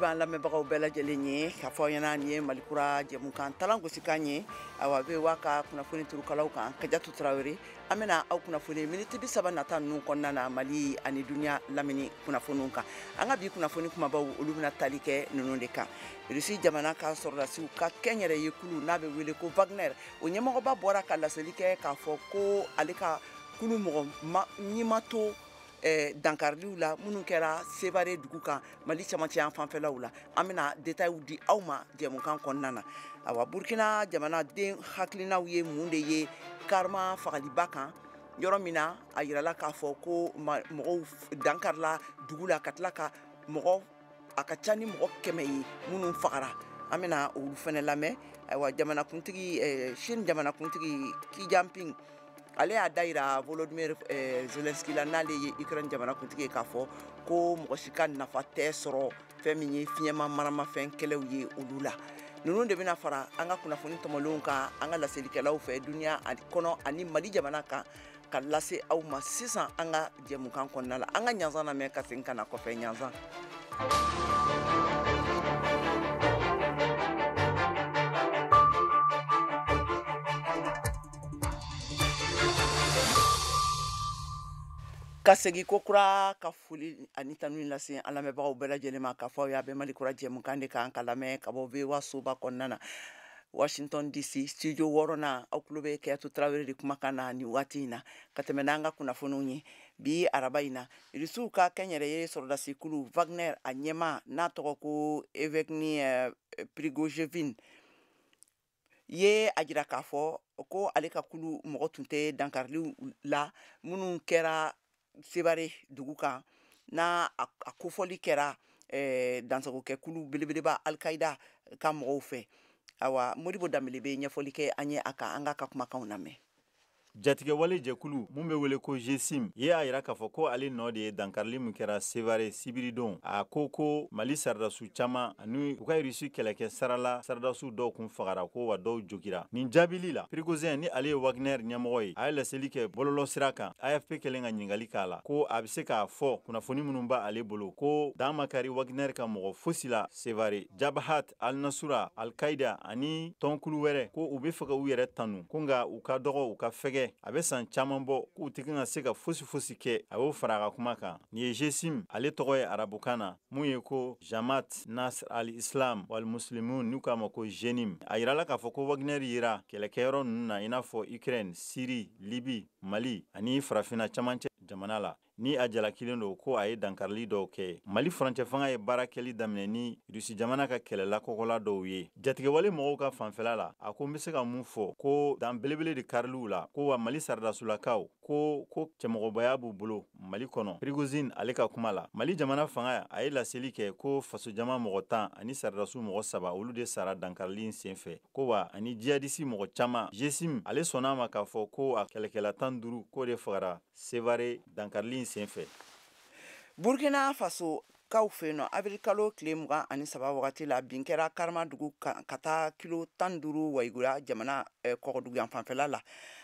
b'an lamɛnbagaw bɛɛ lajɛlen ye k'a fɔ ɲɛna nin ye malikura jɛmukan talan gosikan ye awa be waa ka kunnafoni turukalaw kan Kajatu Tarawele an bɛna aw kunnafoni miniti 30 nata ninnu kɔnɔna na Mali ani duniya lamini kunnafoniw kan an ka bi kunnafoni kumabaw olu bɛna tali kɛ ninnu de kan Rusi jamana ka sɔrɔdasiw ka kɛnyɛrɛ ye kulu n'a bɛ wele ko Wagner o ɲɛmɔgɔba bɔra ka laseli kɛ k'a fɔ ko ale ka kulu mɔgɔ ɲima to dankariliw la minnu kɛra Sevare dugu kan Mali camancɛ yan fanfɛlaw la an bɛna détails di aw ma jɛmukan kɔnɔna na awa Burkina jamana den hakilinaw ye mun de ye karma fagaliba kan yɔrɔ min na a yirala k'a fɔ ko mɔgɔw dankarila dugu la ka tila ka mɔgɔ a ka ca ni mɔgɔ 100 ye minnu fagara an bɛna olu fɛnɛ lamɛn ayiwa jamanakuntigi Chine jamanakuntigi Xi Jinping ale y'a da yira Volodymyr Zelensky la n'ale ye Ukraine jamanakuntigi ye k'a fɔ ko mɔgɔ si ka nafa tɛ sɔrɔ fɛn min ye fiɲɛma maramafɛn kɛlɛw ye olu la ninnu de bɛna fara an ka kunnafoni tɔmɔlenw kan an ka laselikɛlaw fɛ duniya kɔnɔ ani Mali jamana kan ka lase aw ma sisan an ka jɛmukan kɔnɔna la an ka ɲanzan lamɛn ka segin ka na kɔfɛ ɲanzan ka segi ko kura ka foli ani tanu lase an lamɛnbagaw bɛɛ lajɛlen ma k'a fɔ y'a bɛ Malikura jɛmukan de kan ka lamɛn ka bɔ VOA soba kɔnɔna na Washington DC studio 6nan aw tulo bɛ Kajatu Tarawele de kumakan na ni waati in na ka tɛmɛ n'an ka kunnafoniw ye bi araba in na Rusiw ka kɛnyɛrɛye sɔrɔdasi kulu Wagner a ɲɛma n'a tɔgɔ ko Evgeny Prigozhin ye a jira k'a fɔ ko ale ka kulu mɔgɔ tun tɛ dankariliw la minnu kɛra Sevare dugu kan n'a a kofɔli kɛra dansagokɛ kulu belebeleba Al-Qaida ka mɔgɔw fɛ awa Modibo Dambele bɛ ɲɛfɔli kɛ an ye a kan an ka kumakanw lamɛn jatigɛwale jɛkulu mun bɛ wele ko GSIM ye a yira k'a fɔ ko ale nɔ de ye dankarili min kɛra Sevare sibiridon a ko Mali sardasu caman ani u ka Rusi kɛlɛkɛ sarala sardasu dɔw kun fagara ko wa dɔw jogira nin jaabili la Prigozhin ni ale ye Wagner ɲɛmɔgɔ ye a ye laseli kɛ bɔlɔlɔ sira kan AFP kɛlen ka ɲininkali k'a la ko a bɛ se k'a fɔ kunnafoni minnu b'a ale bolo ko dan ma kari Wagner ka mɔgɔ fosi la Sevare Jabhat al-Nusra Al-Qaida ani tɔnkulu wɛrɛ ko u bɛ fɛ ka u yɛrɛ tanu ko nka u ka dɔgɔ u ka fɛgɛ a bɛ san caman bɔ k'u tɛ ka se ka fosi kɛ a y'o fara a ka kuma kan nin ye GSIM ale tɔgɔ ye arabukan na mun ye ko Jamaat Nasr al-Islam wal Muslimun n'u k'a ma ko JENIM a yirala k'a fɔ ko Wagner yera kɛlɛkɛyɔrɔ ninnu na i n'a fɔ Ukraine Syrie Libye Mali ani farafinna camancɛ jamana la ni a jalakilen don ko a ye dankarili dɔw kɛ Mali furancɛ fanga ye baara kɛli daminɛ ni Rusi jamana ka kɛlɛla kɔkɔla dɔw ye jatigɛwale mɔgɔw ka fanfɛla la a ko n bɛ se ka mun fɔ ko dan belebele de kariliw la ko wa Mali sardasulakaw ko cɛmɔgɔbaya b'u bolo Mali kɔnɔ Prigozhin ale ka kuma la Mali jamana fanga a ye laseli kɛ ko faso jama mɔgɔ 10 ani sardasu mɔgɔ 3 olu de sara dankarili in senfɛ ko wa ani jihadisi mɔgɔ caman GSIM ale sɔnna ma k'a fɔ ko a kɛlɛkɛla 15 ko de fagara Sevare dankarili in senfɛ Burkina Faso kaw fɛ yen nɔ avril kalo tile 23 wagati la bin kɛra Karama dugu kan ka taa kilo 15 wayigura jamana kɔgɔdugu yan fanfɛla la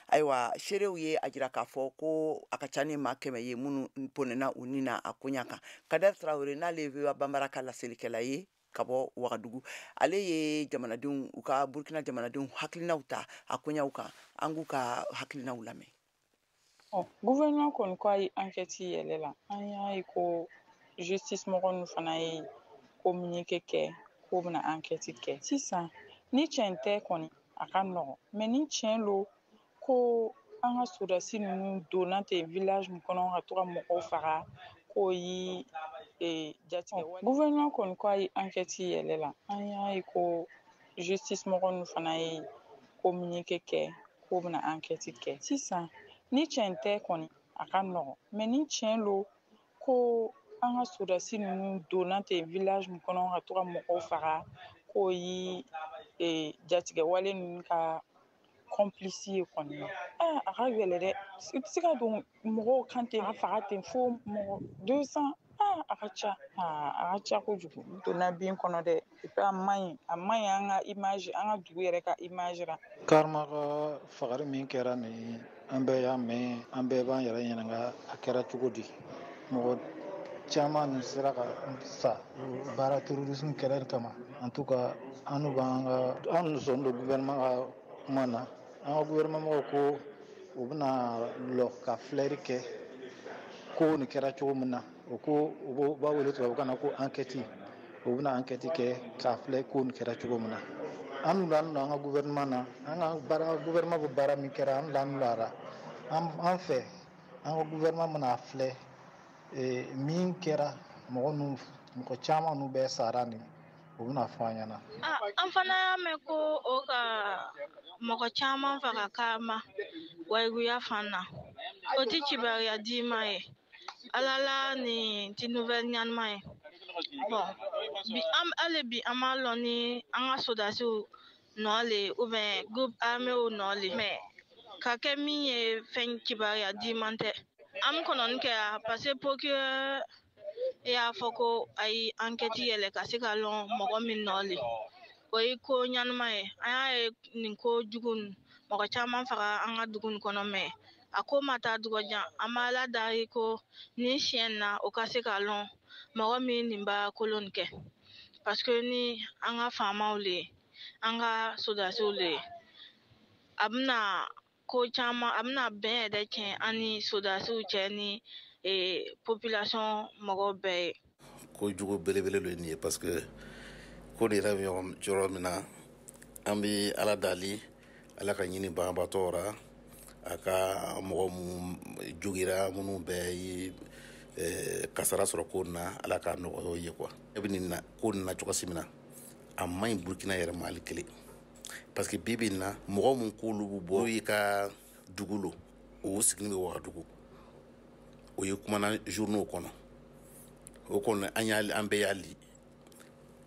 ayiwa seerew ye a jira k'a fɔ ko a ka ca ni maa 100 ye minnu ponena u ni na a koɲa kan Kader Traoré n'ale ye VOA Banbara ka laselikɛla ye ka bɔ Wagadugu ale ye jamanadenw u ka Burkina jamanadenw hakilinaw ta a koɲaw kan an k'u ka hakilinaw lamɛn gouvernement kɔni ko a ye enquête yɛlɛ la an y'a ye ko justice mɔgɔ ninnu fana ye communiqué kɛ k'o bɛna enquête kɛ sisan ni tiɲɛ tɛ kɔni a ka nɔgɔn mais ni tiɲɛ lo ko an ka sodasi ninnu donna ten village min kɔnɔ ka to ka mɔgɔw faga k'o yi jatigɛ gouvernement kɔni ko a ye enquête yɛlɛ la an y'a ye ko justice mɔgɔ ninnu fana ye communiqué kɛ k'o bɛna enquête kɛ sisan ni tiɲɛ tɛ kɔni a ka nɔgɔn mais ni tiɲɛ lo ko an ka sodasi ninnu donna ten village min kɔnɔ ka to ka mɔgɔw faga k'o yi jatigɛwale ninnu ka complice ye kɔni a ka gɛlɛ dɛ i tɛ se ka don mɔgɔw kan ten a faga ten fo mɔgɔ 200 a ka ca kojugu donna bin kɔnɔ dɛ a man ɲi an ka image an ka dugu yɛrɛ ka image ra Karma ka fagari min kɛra ni an bɛɛ y'a mɛn an bɛɛ b'an yɛrɛ ɲininka a kɛra cogo di mɔgɔ caman sera ka sa baara terrorisme kɛlɛli kama en tout cas an n'u b'an sɔn don gouvernement ka kuma na an ka gouvernement mɔgɔw ko u bɛna lɔ ka filɛri kɛ ko nin kɛra cogo min na o ko u b'a wele tubabukan na ko enquête u bɛna enquête kɛ k'a filɛ ko nin kɛra cogo min na an n'u an ka gouvernement na an ka baara gouvernement bɛ baara min kɛra an n'u lara an fɛ an ka gouvernement mana filɛ min kɛra mɔgɔ caman n'u bɛɛ sara ni o bɛna fɔ an ɲɛna. An fana y'a mɛn ko o ka mɔgɔ caman faga kama wayiguya fan na o tɛ kibaruya di ma ye ala la ni ti nouvelle ɲanima ye bon hali bi an b'a lɔn ni an ka sodasiw nɔ le ou bien groupe arméw nɔ le mais ka kɛ min ye fɛn kibaruya di man tɛ an bɛ kɔnɔni kɛ yan parce que procureur y'a fɔ ko a ye enquête yɛlɛ ka se ka lɔn mɔgɔ min nɔ le o ye ko ɲanima ye an y'a ye nin ko jugu mɔgɔ caman faga an ka dugu nin kɔnɔ mɛ a ko ma taa dugɔjan an b'a la dari ko nin siɲɛ na o ka se ka lɔn mɔgɔ min nin ba kolon kɛ parce que ni an ka faamaw le an ka sodasiw le a bɛna ko caman a bɛna bɛn yɛrɛ tiɲɛ an ni sodasiw cɛ ni population mɔgɔw bɛɛ ye ko jugu belebele lo nin ye parce que ko de yɛrɛ bɛ yɔrɔ min na an bɛ ala dali ala ka ɲini banabaatɔ ra a ka mɔgɔ minnu jogira minnu bɛɛ ye kasara sɔrɔ ko na ala ka nɔgɔya ye quoi e bɛ nin na ko nin na cogosi min na a man ɲi burukina yɛrɛ ma hali kelen parce que bibi in na mɔgɔ min k'olu bɛ bɔ i ka dugu lo o sigilen bɛ Wagadugu o ye kumana journaux kɔnɔ o kɔnɔ an bɛɛ y'a li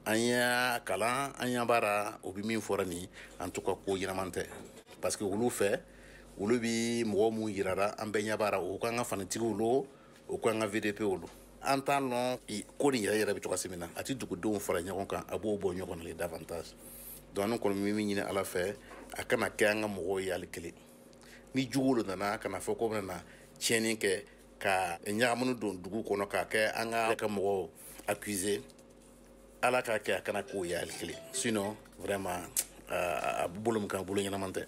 an y'a kalan an y'a baara o bɛ min fɔra nin an to ka ko ɲɛnaman tɛ parce que olu fɛ olu bɛ mɔgɔ mun yirara an bɛɛ ɲɛ baara o k'an ka fanitigiw lo o k'an ka VDP lo an t'a lɔn ko nin yɛrɛ bɛ cogoya min na a tɛ dugudenw fara ɲɔgɔn kan a b'o bɔ ɲɔgɔn na le davantage donc an kɔni bɛ min ɲini ala fɛ a kana kɛ an ka mɔgɔw ye hali kelen ni jugu lo nana kana fɔ ko bɛna tiɲɛni kɛ ka ɲagamunu don dugu kɔnɔ k'a kɛ an ka mɔgɔw accuser ala k'a kɛ a kana k'o ye hali kelen sinon vraiment a bolo min kan bolo ɲɛnaman tɛ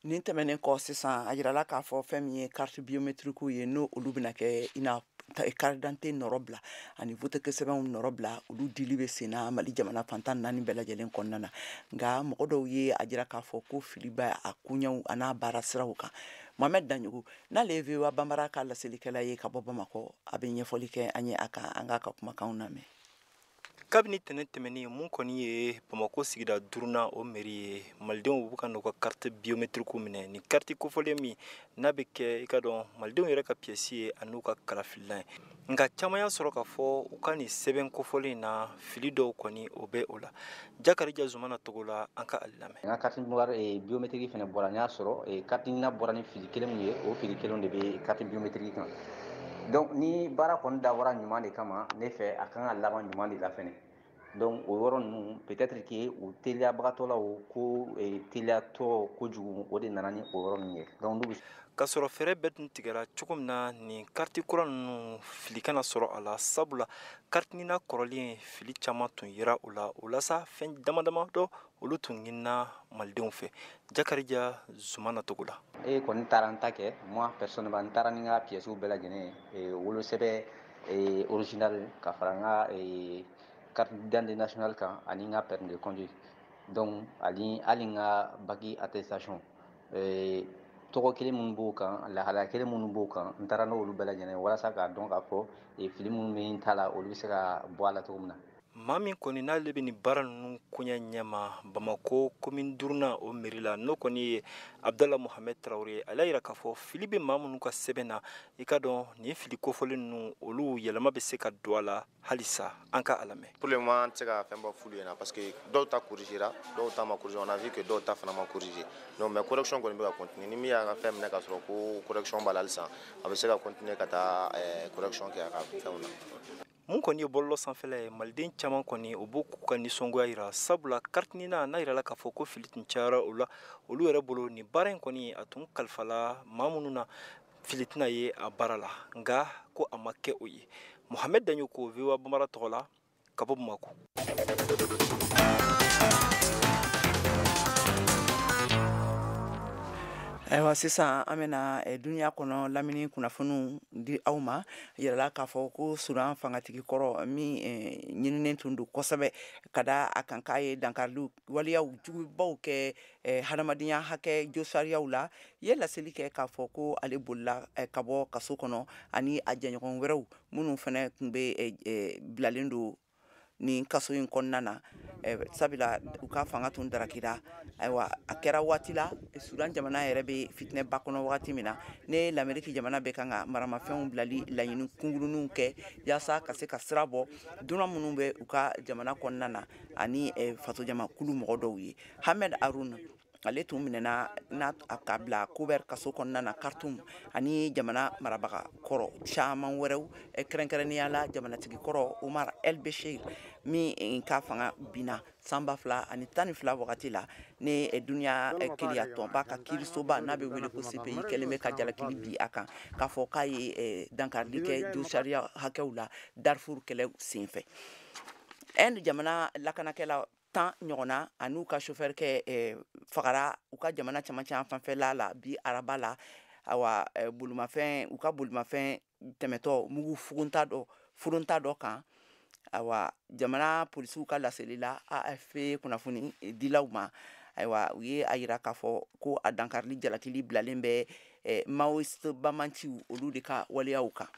nin tɛmɛnen kɔ sisan a jirala k'a fɔ fɛn min ye carte biométrique ye n'o olu bɛna kɛ ina carte d'identité nɔrɔ bila ani vote sɛbɛnw nɔrɔ bila olu dili bɛ sen na Mali jamana fantan naani bɛɛ lajɛlen kɔnɔna na nka mɔgɔ dɔw ye a jira k'a fɔ ko fili bɛ a koɲɛw a n'a baara siraw kan Mohamed Danjogo n'ale ye VOA Bambara ka laselilikɛla ye ka bɔ Bamakɔ a bɛ ɲɛfɔli kɛ an ye a kan an k'a ka kumakanw lamɛn kabini tɛnɛ tɛmɛnen mun kɔni ye Bamako sigida 5nan o mairie ye malidenw b'u ka n'u ka carte biométrique minɛ ni carte kofɔlen min n'a bɛ kɛ i ka dɔn malidenw yɛrɛ ka pièce ye a n'u ka kalafilan ye nka caman y'a sɔrɔ k'a fɔ u ka nin sɛbɛn kofɔlen na fili dɔw kɔni o bɛ o la Jakarija Zumana Togo la an ka ali lamɛn n ka carte biométrique fɛnɛ bɔra n y'a sɔrɔ carte na bɔra ni fili kelen min ye o fili kelen de bɛ carte biométrique kan donc ni baara kɔni dabɔra ɲuman de kama ne fɛ a kan ka laban ɲuman de la fɛnɛ donc o yɔrɔ ninnu peut-être que u teliyabagatɔlaw ko teliyatɔ kojugu o de nana ni o yɔrɔ ninnu ye donc n'u ka sɔrɔ fɛrɛ bɛɛ tun tigɛra cogo min na nin carte kura ninnu fili kana sɔrɔ a la sabula carte nina kɔrɔlen fili caman tun yera o la o la sa fɛn damadama dɔ olu tun ɲinina malidenw fɛ Jakarija Zumana Togo la kɔni taara n ta kɛ moi personnellement n taara ni n ka pièces bɛɛ lajɛlen ye wolosɛbɛn original ka fara n ka carte d'identité nationale kan ani n ka permis de conduire donc hali n ka bac attestation tɔgɔ kelen minnu b'o kan lahalaya kelen minnu b'o kan n taara n'olu bɛɛ lajɛlen walasa k'a dɔn k'a fɔ fili minnu bɛ n ta la olu bɛ se ka bɔ a la cogo min na maa min kɔni n'ale bɛ nin baara ninnu koɲɛ ɲɛma Bamako commune 5nan o mairie la n'o kɔni ye Abdallah Mohamed Traoré ale y'a jira k'a fɔ fili bɛ maa minnu ka sɛbɛn na i ka dɔn nin fili kofɔlen ninnu olu yɛlɛma bɛ se ka don a la halisa an ka a lamɛn pour le moment an tɛ se ka fɛn ba f'ulu ɲɛna parce que dɔw ta corrigera dɔw ta ma corriger on a vu que dɔw ta fana ma corriger donc mais correction kɔni bɛ ka continuer ni min y'a ka fɛn minɛ ka sɔrɔ ko correction b'a la halisa a bɛ se ka continuer ka taa correction kɛ a ka fɛnw na mun kɔni ye bɔlɔlɔ sanfɛla ye maliden caman kɔni o b'u k'u ka nisɔngoya yira sabula carte nina n'a yirala k'a fɔ ko fili tun cayara o la olu yɛrɛ bolo nin baara in kɔni a tun kalifala maa minnu na fili tɛna ye a baara la nka ko a ma kɛ o ye Mohamed Danyo ko VOA Bambara tɔgɔ la ka bɔ Bamako. Ayiwa sisan an bɛna dunuya kɔnɔ lamini kunnafoniw di aw ma yirala k'a fɔ ko Sudan fangatigi kɔrɔ min ɲininen tun don kosɛbɛ ka da a kan k'a ye dankari waliyaw jugubaw kɛ hadamadenya hakɛ josariyaw la ye laseli kɛ k'a fɔ ko ale bolila ka bɔ kaso kɔnɔ ani a jɛɲɔgɔn wɛrɛw minnu fana tun bɛ bilalen don nin kaso in kɔnɔna na sabula u ka fanga tun darakira. Ayiwa a kɛra waati la Sudan jamana yɛrɛ bɛ fitinɛba kɔnɔ wagati min na ne l'Amérique jamana bɛ kan ka maramafɛnw bilali laɲini kunguruninw kɛ yaasa ka se ka sira bɔ dunan minnu bɛ u ka jamana kɔnɔna na ani fasojamakulu mɔgɔ dɔw ye. Hamed Harun ale tun minɛna n'a ka bila Kober kaso kɔnɔna na Khartoum ani jamana marabaga kɔrɔ caman wɛrɛw kɛrɛnkɛrɛnnenya la jamanatigi kɔrɔ Omar El Bashir min ka fanga bina san 2012 wagati la ne dunuya kiriya tɔnba ka kirisoba n'a bɛ wele ko CPI kɛlen bɛ ka jalakili bi a kan k'a fɔ k'a ye dankarili kɛ josariya hakɛw la Darfur kɛlɛ senfɛ. Jamana lakanakɛla 10 ɲɔgɔnna an'u ka chauffeur kɛ fagara u ka jamana camancɛ fanfɛla la bi araba la. Awa bolomafɛn u ka bolomafɛn tɛmɛtɔ mugu furunta dɔ kan. Awa jamana polisiw ka laseli la AFP kunnafoni dilaw ma. Ayiwa u ye a yira k'a fɔ ko a dankarili jalakili bilalen bɛ Maoist Bamantiw olu de ka waleyaw kan.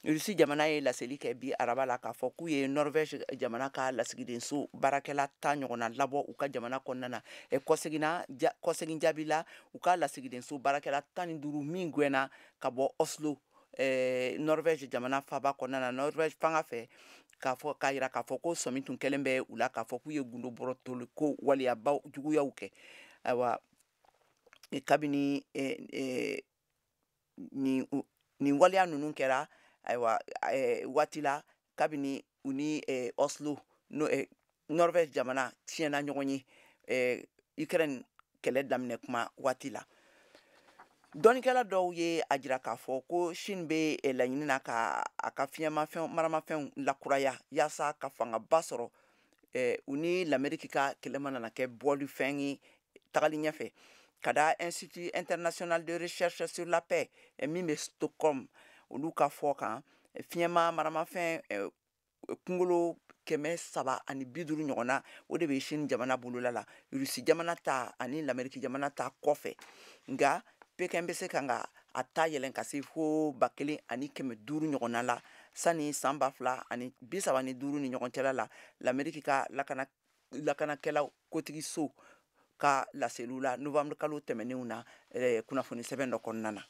Rusi jamana ye laseli kɛ bi araba la k'a fɔ k'u ye Norvège jamana ka lasigidenso baarakɛla 10 ɲɔgɔnna labɔ u ka jamana kɔnɔna na. Kɔsegin jaabi la u ka lasigidenso baarakɛla 15 min gɛnna ka bɔ Oslo Norvège jamana faba kɔnɔna na Norvège fanga fɛ k'a yira k'a fɔ ko sɔmi tun kɛlen bɛ u la k'a fɔ k'u ye gundo bɔrɔtoli ko waliyabaw juguyaw kɛ. Ayiwa kabini nin waliya ninnu kɛra ayiwa waati la kabini u ni Oslo Norvège jamana tiɲɛna ɲɔgɔn ye Ukraine kɛlɛ daminɛ kuma waati la. Dɔnnikɛla dɔw ye a jira k'a fɔ ko Chine bɛ laɲini na ka a ka maramafɛnw lakuraya yaasa ka fangaba sɔrɔ u ni l'Amérique ka kɛlɛ ma nana kɛ bɔlifɛn ye tagali ɲɛfɛ ka da Institut International de Recherche sur la Paix min bɛ Stockholm olu ka fɔ kan fiɲɛma maramafɛn kungolo 350 ɲɔgɔnna o de bɛ Chine jamana bolola la. Rusi jamana ta ani l'Amérique jamana ta kɔfɛ nka Pekin bɛ se kan ka a ta yɛlɛn ka se fo 1500 ɲɔgɔnna la sani san 2035 ni ɲɔgɔn cɛla la l'Amérique ka lakanakɛlaw kotigiso ka laseliw la novembre kalo tɛmɛnenw na kunnafoni sɛbɛn dɔ kɔnɔna na.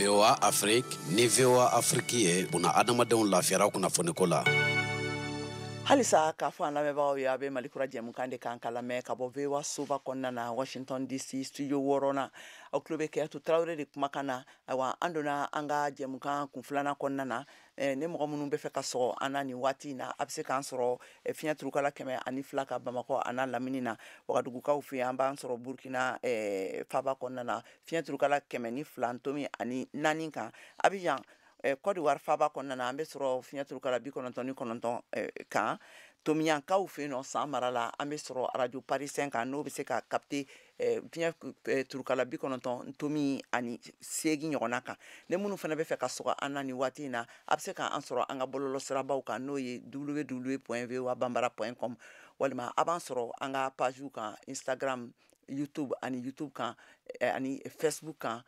VOA Afrique ni VOA Afrique ye buna adamadenw lafiyara kunnafoniko la. halisa k'a fɔ an lamɛnbagaw ye a bɛ malikura jɛmukan de kan ka lamɛn ka bɔ VOA soba kɔnɔna na Washington DC studio 6nan aw tulo bɛ Kɛyatu Tarawele de kumakan na ayiwa an donna an ka jɛmukan kun filanan kɔnɔna na ni mɔgɔ minnu bɛ fɛ ka sɔgɔ an na nin waati in na a bɛ se k'an sɔrɔ fiɲɛ turukala 102 ka Bamakɔ a n'a lamini na Wagadugukaw fɛ yen an b'an sɔrɔ Burkina faaba kɔnɔna na fiɲɛ turukala 102 ntomi ani 4 kan Abidjan Côte d'Ivoire faaba kɔnɔna na an bɛ sɔrɔ fiɲɛ turukala 99 kan Tomiyankaw fɛ yen nɔ San Mara la an bɛ sɔrɔ radio Paris 5 kan n'o bɛ se ka capter fiɲɛ turukala 99 ntomi ani 8 ɲɔgɔnna kan ni minnu fana bɛ fɛ ka sɔgɔ an na nin waati in na a bɛ se k'an sɔrɔ an ka bɔlɔlɔsirabaw kan n'o ye www.voabambara.com walima a b'an sɔrɔ an ka pagew kan Instagram, YouTube ani YouTube kan ani Facebook kan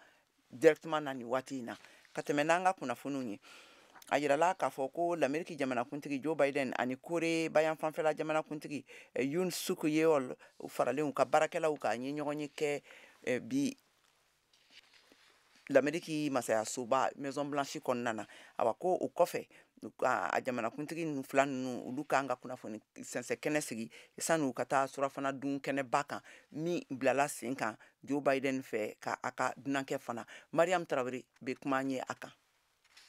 directement na nin waati in na ka tɛmɛ n'an ka kunnafoniw ye a yirala k'a fɔ ko l'Amérique jamanakuntigi Joe Biden ani Kore bayan fanfɛla jamanakuntigi Yoon Suk Yeol faralen u ka baarakɛlaw ka ye ɲɔgɔn ye kɛ bi l'Amérique masayasoba Maison Blanche kɔnɔna na awa ko o kɔfɛ a jamanakuntigi ninnu fila ninnu olu kan ka kunnafoni sɛnsɛn kɛnɛ sigi sanu ka taa surafana dun kɛnɛba kan min bilala sen kan Joe Biden fɛ ka a ka dunankɛ fana Mariam Tarawele bɛ kuma an ye a kan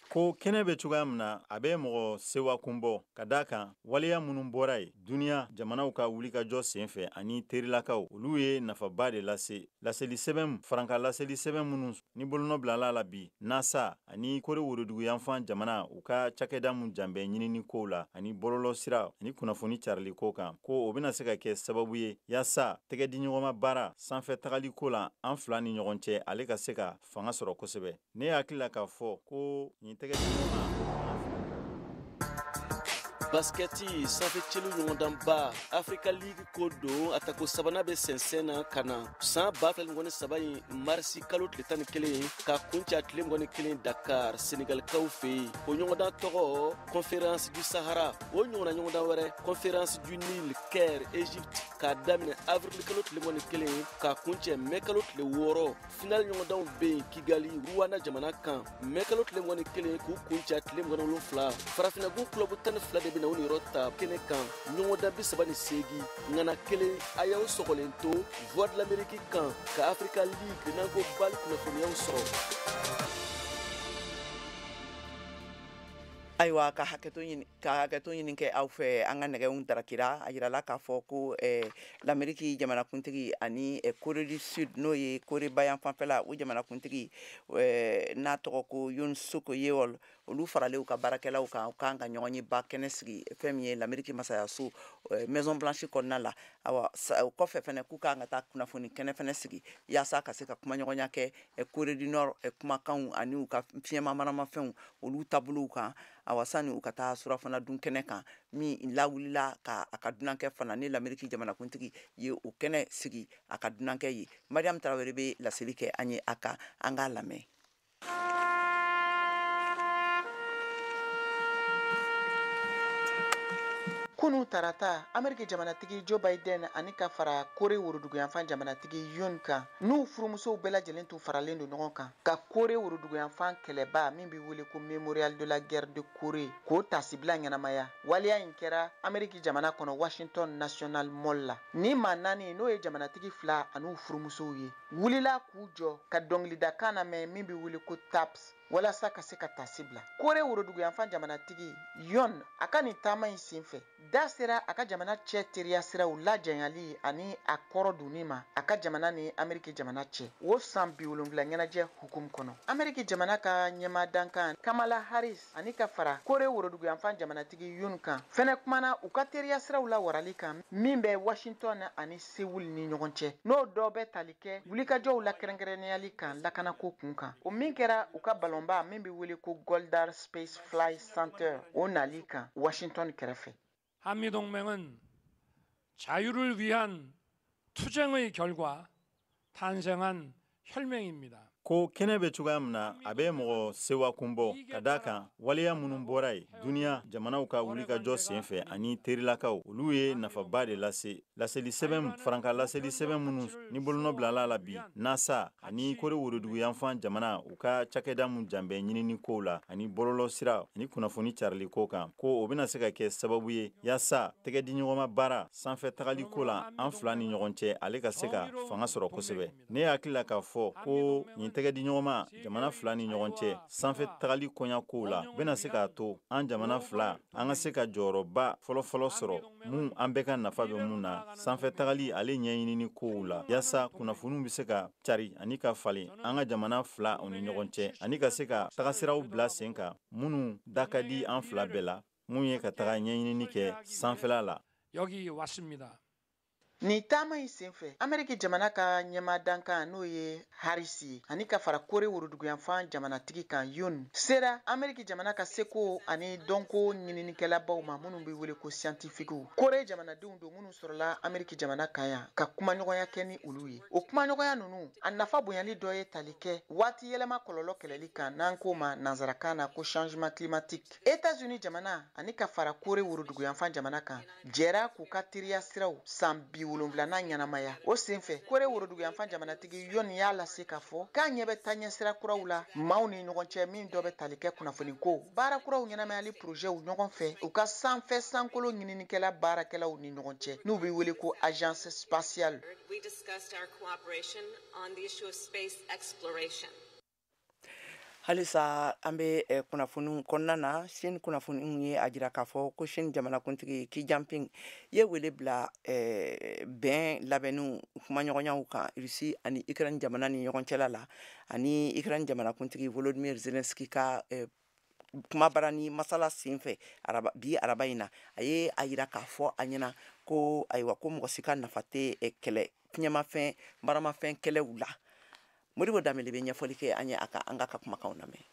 ko kɛnɛ bɛ cogoya min na a bɛ mɔgɔ sewa kunbɔ ka da kan waleya minnu bɔra ye duniya jamanaw ka wulikajɔ sen fɛ ani terilakaw olu ye nafaba de lase laseli sɛbɛn faranka laseli sɛbɛn minnu ni bolonɔ bilala la bi NASA ani Kore worodugu yanfan jamana u ka cakɛda mun janbɛ ɲinini kow la ani bɔlɔlɔ sira ani kunnafoni carili ko kan ko o bɛna se ka kɛ sababu ye yaasa tɛgɛ di ɲɔgɔnma baara sanfɛ tagali ko la an fila ni ɲɔgɔn cɛ ale ka se ka fanga sɔrɔ kosɛbɛ ne hakili la k'a fɔ ko basketi sanfɛ celu ɲɔgɔndanba Africa League ko don a ta ko sabana bɛ sɛnsɛn na ka na san 2023 in marisi kalo tile 11 ka kunca tile 21 Dakar Senegalikaw fɛ yen o ɲɔgɔndan tɔgɔ Conférence du Sahara o ɲɔgɔnna ɲɔgɔndan wɛrɛ Conférence du Nil Caire Égypte k'a daminɛ avril kalo tile 21 ka kuncɛ mai kalo tile 6 final ɲɔgɔndanw bɛ yen Kigali Rwanda jamana kan mai kalo tile 21 k'u kunca tile 27 farafinagun club 12 de bɛ na u ni yɔrɔ ta kɛnɛ kan ɲɔgɔndan 38 ŋana kelen a y'aw sɔgɔlen to Voix de l'Amérique kan ka Africa League n'an ko bali kunnafoniyaw sɔrɔ. ayiwa ka hakɛto ɲini kɛ aw fɛ an ka nɛgɛw darakira a yirala k'a fɔ ko l'Amérique jamanakuntigi ani Corée du Sud n'o ye Kore bayan fanfɛla o jamanakuntigi n'a tɔgɔ ko Yoon Suk Yeol olu faralen u ka baarakɛlaw kan u kan ka ɲɔgɔn ye ba kɛnɛ sigi fɛn min ye l'Amérique masayaso Maison Blanche kɔnɔna la awa o kɔfɛ fɛnɛ k'u kan ka taa kunnafoni kɛnɛ fɛnɛ sigi yaasa ka se ka kumaɲɔgɔnya kɛ Corée du Nord kumakanw ani u ka fiɲɛmamanamafɛnw olu taabolow kan awa sani u ka taa surafana dun kɛnɛ kan min lawulila ka a ka dunankɛ fana ni l'Amérique jamanakuntigi ye o kɛnɛ sigi a ka dunankɛ ye Mariam Tarawele bɛ laseli kɛ an ye a kan an k'a lamɛn. Kunu tarata Amerika jamanatigi Joe Biden ani ka fara Kore woroduguyanfan jamanatigi Yoon kan n'u furumusow bɛɛ lajɛlen tun faralen don ɲɔgɔn kan ka Kore woroduguyanfan kɛlɛba min bɛ wele ko Memorial de la Guerre de Corée k'o tasibila ɲɛnamaya waleya in kɛra Amerika jamana kɔnɔ Washington National Mall la ni maa 4 n'o ye jamanatigi 2 ani u furumusow ye wulila k'u jɔ ka dɔnkilidakan lamɛn min bɛ wele ko taps walasa ka se ka tasibila Kore woroduguyanfan jamanatigi Yoon a ka nin taama in senfɛ da sera a ka jamana cɛ teriya siraw lajanyali ani a kɔrɔ dunni ma a ka jamana ni Amerika jamana cɛ o san 70 ɲɛnajɛ hukumu kɔnɔ Amerika jamana ka ɲɛmaadankan Kamala Harris ani ka fara Kore woroduguyanfan jamanatigi Yoon kan fɛnɛ kumana u ka teriya siraw la warali kan min bɛ Washington ani Seoul ni ɲɔgɔn cɛ n'o dɔ bɛ tali kɛ wulikajɔw la kɛrɛnkɛrɛnneyali kan lakanako kun kan o min kɛra u ka ballonba min bɛ wele ko Goddard Space Flight Center o nali kan Washington kɛrɛfɛ. 한미동맹은 자유를 위한 투쟁의 결과 탄생한 혈맹입니다. ko kɛnɛ bɛ cogoya min na a bɛ mɔgɔ sewa kunbɔ ka daa kan waleya minnu bɔra ye duniya jamanaw ka wulikajɔ sen fɛ ani terilakaw olu ye nafaba de lase laseli sɛbɛn faranka laseli sɛbɛn minnu ni bolonɔ bilala la bi nasa ani kore worodugu yanfan jamana u ka cakɛda mun janbɛ ɲinini kow la ani bɔlɔlɔ sira ani kunnafoni carili ko kan ko o bɛna se ka kɛ sababu ye yaasa tɛgɛdiɲɔgɔnma baara sanfɛ tagali ko la an fila ni ɲɔgɔn cɛ ale ka se ka fanga sɔrɔ kosɛbɛ ne hakili la k'a fɔ ko nin tɛgɛdiɲɔgɔnma jamana fila ni ɲɔgɔn cɛ sanfɛ tagali kɔɲa kow la bɛna se k'a to an jamana fila an ka se ka jɔyɔrɔba fɔlɔfɔlɔ sɔrɔ mun an bɛɛ ka nafa bɛ mun na sanfɛ tagali ale ɲɛɲinini kow la yaasa kunnafoniw bɛ se ka cari ani ka falen an ka jamana fila o ni ɲɔgɔn cɛ ani ka se ka tagasiraw bila sen kan minnu da ka di an fila bɛɛ la mun ye ka taga ɲɛɲinini kɛ sanfɛla la. 여기 왔습니다. Ni taama in senfɛ Ameriki jamana ka ɲɛmaadan kan n'o ye Harris ye ani ka fara Kore woroduguyanfan jamanatigi kan Yoon sera Ameriki jamana ka seko ani dɔnko ɲininikɛlabaw ma minnu bɛ wele ko scientifiquew. Kore jamanadenw don minnu sɔrɔla Ameriki jamana kan yan ka kumaɲɔgɔnya kɛ ni olu ye. O kumaɲɔgɔnya ninnu a nafa bonyali dɔ ye tali kɛ waati yɛlɛma kɔlɔlɔ kɛlɛli kan n'an ko ma nanzarakan na ko changement climatique. États-Unis jamana ani ka fara Kore woroduguyanfan jamana kan jɛra k'u ka teriya siraw san 70 ɲanamaya o senfɛ Kore woroduguyanfan jamanatigi Yoon y'a lase k'a fɔ k'a ɲɛ bɛ taa ɲɛsira kuraw la maaw ni ɲɔgɔn cɛ min dɔ bɛ tali kɛ kunnafoni ko baara kuraw ɲɛnamayali projetw ɲɔgɔn fɛ u ka sanfɛ sankolo ɲininikɛla baarakɛlaw ni ɲɔgɔn cɛ n'u bɛ wele ko agence spatiale. We discussed our cooperation on the issue of space exploration. halisa an bɛ kunnafoni kɔnɔna na Sini kunnafoni ye a jira k'a fɔ ko Sini jamanakuntigi Xi Jinping ye wele bila bɛn labɛnniw kumaɲɔgɔnyaw kan Rusi ani Ukraine jamana ni ɲɔgɔn cɛla la ani Ukraine jamanakuntigi Volodymyr Zelensky ka kumabara ni masala senfɛ bi araba in na a ye a jira k'a fɔ a ɲɛna ko ayiwa ko mɔgɔ si ka nafa tɛ kɛlɛ tiɲɛmafɛn baramafɛn kɛlɛw la. Modibo Damele bɛ ɲɛfɔli kɛ an ye an ka kumakanw lamɛn.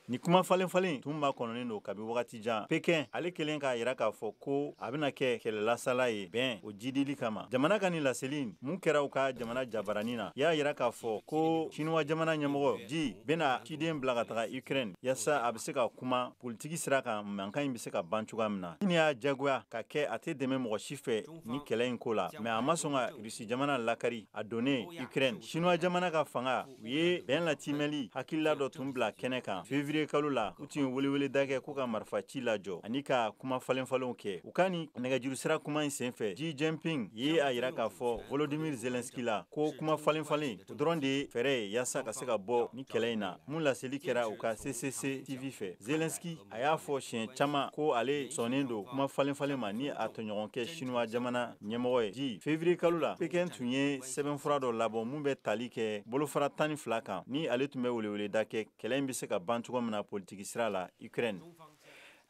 Ni kuma falen tun b'a kɔnɔnen don kabi wagati jan Pekin ale kelen k'a yira k'a fɔ ko a bɛna kɛ kɛlɛlasala ye bɛn o jidili kama jamana ka ni laseli mun kɛra u ka jamana jabarani na y'a yira k'a fɔ ko Chinois jamana ɲɛmɔgɔ Xi bɛna ciden bila ka taga Ukraine yaasa a bɛ se ka kuma politiki sira kan mankan in bɛ se ka ban cogoya min na. Ni y'a jagoya ka kɛ a tɛ dɛmɛ mɔgɔ si fɛ ni kɛlɛ in ko la mais a ma sɔn ka Rusi jamana lakari a donnen Ukraine. Chinois jamana ka fanga u ye bɛn latimɛli hakilila dɔ tun bila kɛnɛ kan février kalo la u tun ye welewele da kɛ ko ka marifa ci lajɔ ani ka kuma falenfalenw kɛ u ka ni nɛgɛjuru sira kuma in senfɛ Xi Jinping ye a yira k'a fɔ Volodymyr Zelensky la ko kuma falenfalen o dɔrɔn de ye fɛɛrɛ ye yaasa ka se ka bɔ ni kɛlɛ in na mun laseli kɛra u ka CCC TV fɛ. Zelensky a y'a fɔ siɲɛ caman ko ale sɔnnen don kuma falenfalen ma ni a tɔɲɔgɔnkɛ Chinois jamana ɲɛmɔgɔ ye. février kalo la Pekin tun ye sɛbɛnfura dɔ labɔ mun bɛ tali kɛ bolofara 12 kan ni ale tun bɛ welewele da kɛ kɛlɛ in bɛ se ka ban cogo min na politiki sira la Ukraine.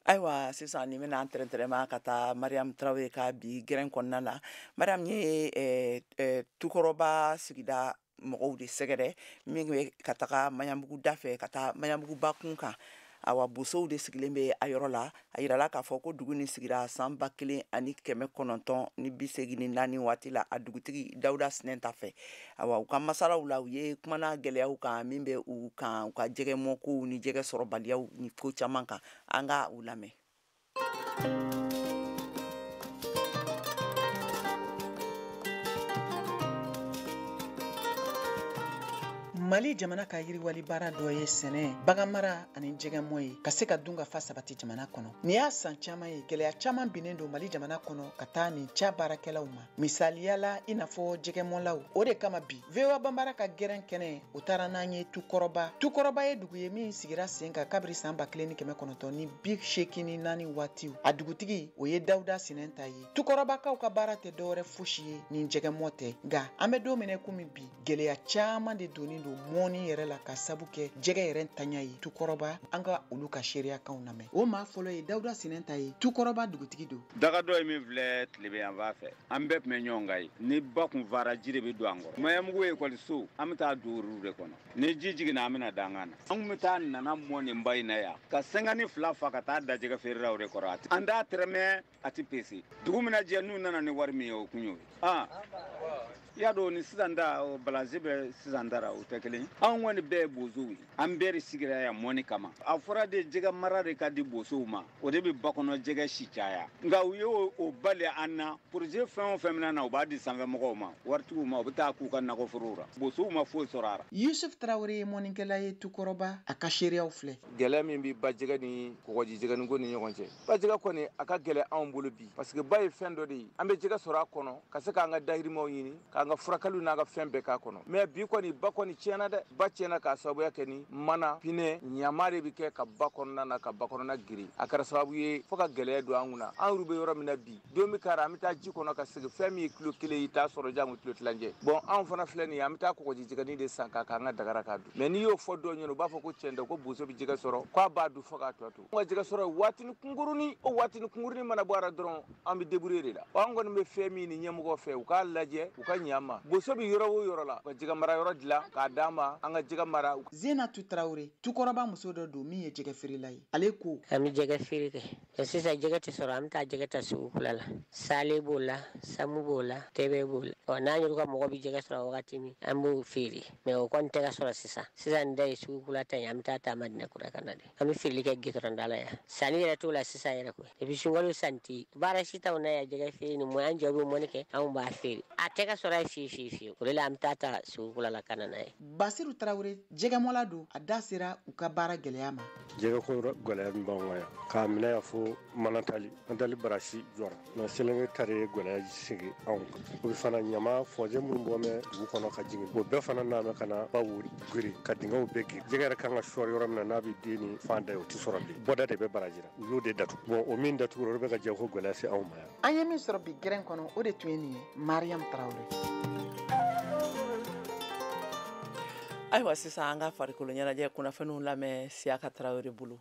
Ayiwa sisan ni bɛna an tɛrɛntɛrɛma ka taa Mariam Traore ka bi gɛrɛn kɔnɔna la. Mariam ye Tukɔrɔba sigida mɔgɔw de sɛgɛrɛ min bɛ ka taga Maɲanbugu da fɛ ka taa Maɲanbugu bakun kan. Awa bosow de sigilen bɛ a yɔrɔ la a yirala k'a fɔ ko dugu ni sigira san 1984 waati la a dugutigi Dawuda Sinɛnta fɛ. Awa u ka masalaw la u ye kumana gɛlɛyaw kan min bɛ u kan u ka jɛgɛ mɔkow ni jɛgɛ sɔrɔbaliyaw ni ko caman kan an ka u lamɛn. Mali jamana ka yiriwali baara dɔ ye sɛnɛ bagan mara ani jɛgɛmɔ ye ka se ka dun ka fa sabati jamana kɔnɔ. Ni y'a san caman ye gɛlɛya caman binnen don Mali jamana kɔnɔ ka taa nin ca baarakɛlaw ma misaliyala i n'a fɔ jɛgɛmɔlaw o de kama bi VOA Banbara ka gɛrɛn kɛnɛ o taara n'an ye Tukɔrɔba ye dugu ye min sigira sen kan kabiri san 1984 waatiw a dugutigi o ye Dawuda Sinɛnta ye. Tukɔrɔbakaw ka baara tɛ dɔwɛrɛ fosi ye ni jɛgɛmɔ tɛ nka an bɛ don minɛ komi bi gɛlɛya caman de donnen don mɔni yɛrɛ la ka sabu kɛ jɛgɛ yɛrɛ ntanya ye. Tukɔrɔba an ka olu ka seriyakanw lamɛn. O maa fɔlɔ ye Dawuda Sinɛnta ye Tukɔrɔba dugutigi don. Daga dɔ ye min filɛ tilebe yan fan fɛ an bɛɛ tun bɛ ɲɔgɔn kan ye ni ba kun fara ji de bɛ don an kɔrɔ. Maɲanbugu ekɔliso an bɛ taa don olu de kɔnɔ ni ji jiginna an bɛna dangan na an kun bɛ taa nana mɔ nin ba in na yan ka 52 fa ka taa da jɛgɛ feerelaw de kɔrɔ an t'a tɛrɛmɛ a ti pese dugu min na jɛ n'u nana ni wari min ye o kun y'o ye y'a dɔn ni sisan da balazi bɛ sisan dara o tɛ kelen anw kɔni bɛɛ ye bozow ye an bɛɛ de sigira yan mɔni kama a fɔra de jɛgɛ mara de ka di bozow ma o de bɛ ba kɔnɔ jɛgɛ si caya nka u ye o bali an na projet fɛn o fɛn mina na u b'a di sanfɛmɔgɔw ma waritigiw ma u bɛ taa k'u ka nakɔforow ra bozow ma foyi sɔrɔ a ra. Yusuf Traoré ye mɔnikɛla ye Tukɔrɔba a ka seereyaw filɛ. Gɛlɛya min bɛ ba jɛgɛ ni kɔgɔji jɛgɛni ko ni ɲɔgɔn cɛ ba jɛgɛ kɔni a ka gɛlɛ anw bolo bi parce que ba ye fɛn dɔ de ye an bɛ jɛgɛ sɔrɔ a kɔnɔ ka se k'an ka dahirimɛw ɲini k'an ka furakɛliw n'a ka fɛn bɛɛ k'a kɔnɔ mais bi kɔni ba kɔni tiɲɛna dɛ ba tiɲɛna k'a sababuya kɛ ni mana pinɛ ɲama de bɛ kɛ ka ba kɔnɔna na ka ba kɔnɔna giri a kɛra sababu ye fo ka gɛlɛya don an kunna an yɛrɛ bɛ yɔrɔ min na bi don min kɛra an bɛ taa ji kɔnɔ ka segin fɛn min ye kilo kelen ye i t'a sɔrɔ jango kilo tilancɛ bon anw fana filɛ nin ye an bɛ taa kɔgɔji jɛgɛni de san k'an ka dagara k'a dun mais n'i y'o fɔ dɔw ɲɛna u b'a fɔ ko tiɲɛ tɛ ko bozo bɛ jɛgɛ sɔrɔ k'a b'a dun fo k'a tɔ to an ka jɛgɛ sɔrɔ waatini kunkurunin o waatini kunkurunin mana bɔ a la dɔrɔn an bɛ débrouiller de la an kɔni bɛ fɛn min ni ɲɛmɔgɔ fɛ u k'a lajɛ u ka ɲɛ an ma bozo bɛ yɔrɔ o yɔrɔ la u ka jɛgɛ mara yɔrɔ dilan k'a d'an ma an ka jɛgɛ mara. Zenatu Traoré Tukɔrɔba muso dɔ don min ye jɛgɛ feerela ye ale ko an bɛ jɛgɛ feere kɛ sisan jɛgɛ tɛ sɔrɔ an bɛ taa jɛgɛ ta sugu kula la sale b'o la samu b'o la tɛbɛ b'o la n'an y'olu ka mɔgɔ bɛ jɛgɛ sɔrɔ wagati min an b'o feere mais o kɔni tɛ ka sɔrɔ sisan da ye sugu kula ta ye an bɛ taa Madina kura ka na de an bɛ feereli kɛ gitɔrɔn da la yan sanni yɛrɛ t'o la sisan yɛrɛ koyi et puis sunkalo santi baara si t'anw na yan jɛgɛ feere ni mɔn an jɔ bɛ mɔni kɛ anw b'a feere a tɛ ka sɔrɔ ye fiyewu o de la an bɛ taa sugu kula la ka na n'a ye. Basiru Traoré jɛgɛmɔla don a da sera u ka baara gɛlɛya ma. Jɛgɛ ko gɛlɛya min b'anw kan yan k'a minɛ yan fo manatali an tali barasi jɔra nka selenge tari ye gɛlɛya sigi anw kan o bɛ fana ɲama fɔnjɛ minnu bɔ mɛ dugu kɔnɔ ka jigin o bɛɛ fana n'a mɛ ka na ba wuri giri ka dingɛw bɛɛ giri jɛgɛ yɛrɛ kan ka sɔrɔ yɔrɔ min na n'a bɛ den ni fan da ye o tɛ sɔrɔ bilen bɔda de bɛ baraji la u y'o de datugu bon o min datugura o bɛ ka jɛ ko gɛlɛya se anw ma yan. An ye min sɔrɔ bi gɛrɛn kɔnɔ o de tun ye nin ye Mariam Traoré. Ayiwa sisan an ka farikolo ɲɛnajɛ kunnafoniw lamɛn Siyaka Traoré bolo.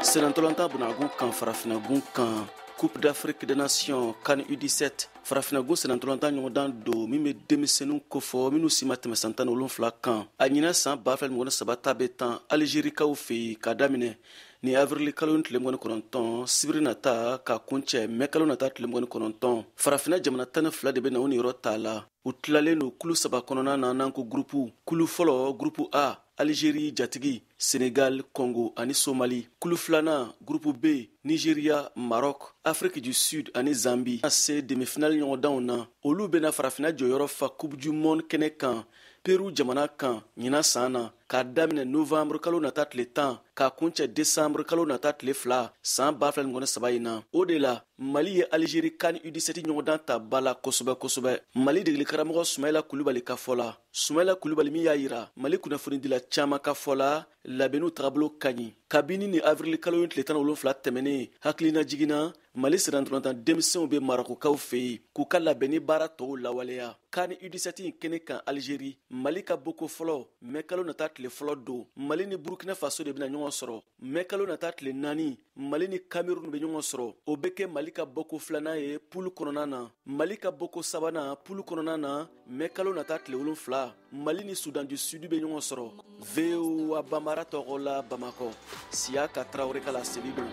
Senatolanta bunagun kan farafinagun kan Coupe d'Afrique des Nations CAN U17 farafinagun senatolanta ɲɔgɔndan don min bɛ denmisɛnninw kofɔ minnu si ma tɛmɛ san 17 kan a ɲinɛ san 2023 ta bɛ tan Algérikaw fɛ yen ka daminɛ ni avril kalo tile 19 sibiri nata ka kuncɛ mɛ kalo nata tile 19 farafina jamana 12 de bɛ na u ni yɔrɔ ta la u tilalen don kulu 3 kɔnɔna na n'an ko grupu kulu fɔlɔ grupu A Algérie jatigi Sénégal Congo ani Somali kulu filanan grupu B Nigeria Maroc Afrique du Sud ani Zambie a se demi-finale ɲɔgɔndanw na olu bɛna farafina jɔyɔrɔ fa Coupe du Monde kɛnɛ kan Peru jamana kan ɲina san na k'a daminɛ novembre kalo nata tile 10 k'a kuncɛ décembre kalo nata tile 2 san 2023 in na o de la Mali ye Algérie CAN U17 ɲɔgɔndan ta ba la kosɛbɛ Mali degeli karamɔgɔ Sumayila Kulubali ka fɔ la Sumayila Kulubali min y'a yira Mali kunnafonidila caman ka fɔ la labɛnniw tagabolo ka ɲi kabini ni avril kalo tile 17 tɛmɛnen hakilina jiginna Mali senatolatan denmisɛnw bɛ Marokokaw fɛ yen k'u ka labɛnni baara tɔw lawaleya CAN U17 kɛnɛ kan Algérie Mali ka boko fɔlɔ mɛ kalo nata tile fɔlɔ don Mali ni Burkina Faso de bɛna ɲɔgɔn sɔrɔ mɛ kalo nata tile 4 Mali ni Cameroun bɛ ɲɔgɔn sɔrɔ o bɛ kɛ Mali ka boko filanan ye poule kɔnɔna na Mali ka boko sabanan poule kɔnɔna na mɛ kalo nata tile 7 Mali ni Soudan du Sud bɛ ɲɔgɔn sɔrɔ VOA Bambara tɔgɔ la Bamakɔ Siyaka Traoré ka laseli don.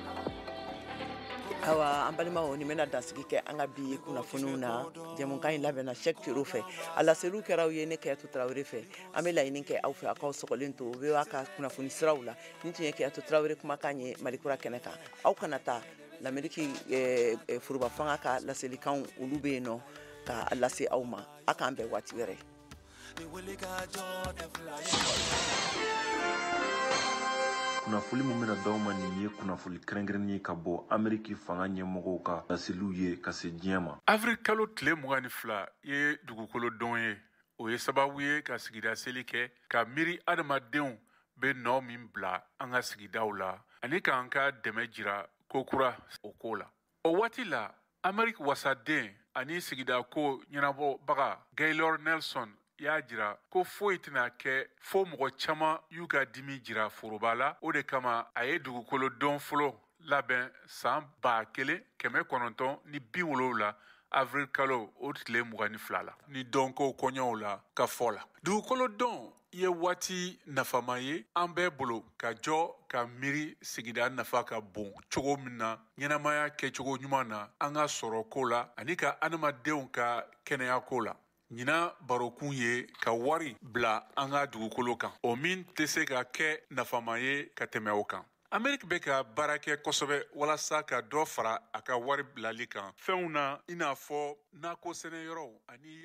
Awa an balimaw ni bɛna dansigi kɛ an ka bi kunnafoniw na jɛmukan in labɛnna Cheick Thioro fɛ a laseliw kɛra u ye ne Kɛyatu Traoré fɛ an bɛ laɲini kɛ aw fɛ a k'aw sɔgɔlen to VOA ka kunnafoni siraw la ni tun ye Kɛyatu Traoré kumakan ye Malikura kɛnɛ kan aw kana taa l'Amérique foroba fanga ka laselikanw olu bɛ yen nɔ ka lase aw ma a k'an bɛn waati wɛrɛ. kunnafoni min bɛna d'aw ma nin ye kunnafoni kɛrɛnkɛrɛnnen ye ka bɔ Ameriki fanga ɲɛmɔgɔw ka laseliw ye ka se diɲɛ ma. Avril kalo tile 22 ye dugukolo don ye o ye sababu ye ka sigida seli kɛ ka miiri adamadenw bɛ nɔ min bila an ka sigidaw la ani k'an ka dɛmɛ jira ko kura o ko la. O waati la Ameriki wasaden ani sigida ko ɲɛnabɔbaga Gaylord Nelson y'a jira ko foyi tɛna kɛ fo mɔgɔ caman y'u ka dimi jira foroba la o de kama a ye dugukolo don fɔlɔ labɛn san 1970 avril kalo o tile 22 la ni dɔnko kɔɲɔw la ka fɔ la dugukolo don ye waati nafama ye an bɛɛ bolo ka jɔ ka miiri sigida nafa ka bon cogo min na ɲɛnamaya kɛcogo ɲuman na an ka sɔrɔ ko la ani ka adamadenw ka kɛnɛya ko la. Ɲina barokun ye ka wari bila an ka dugukolo kan o min tɛ se ka kɛ nafama ye ka tɛmɛ o kan. Ameriki bɛ ka baara kɛ kosɛbɛ walasa ka dɔ fara a ka wari bilali kan fɛnw na i n'a fɔ nakɔ sɛnɛyɔrɔw ani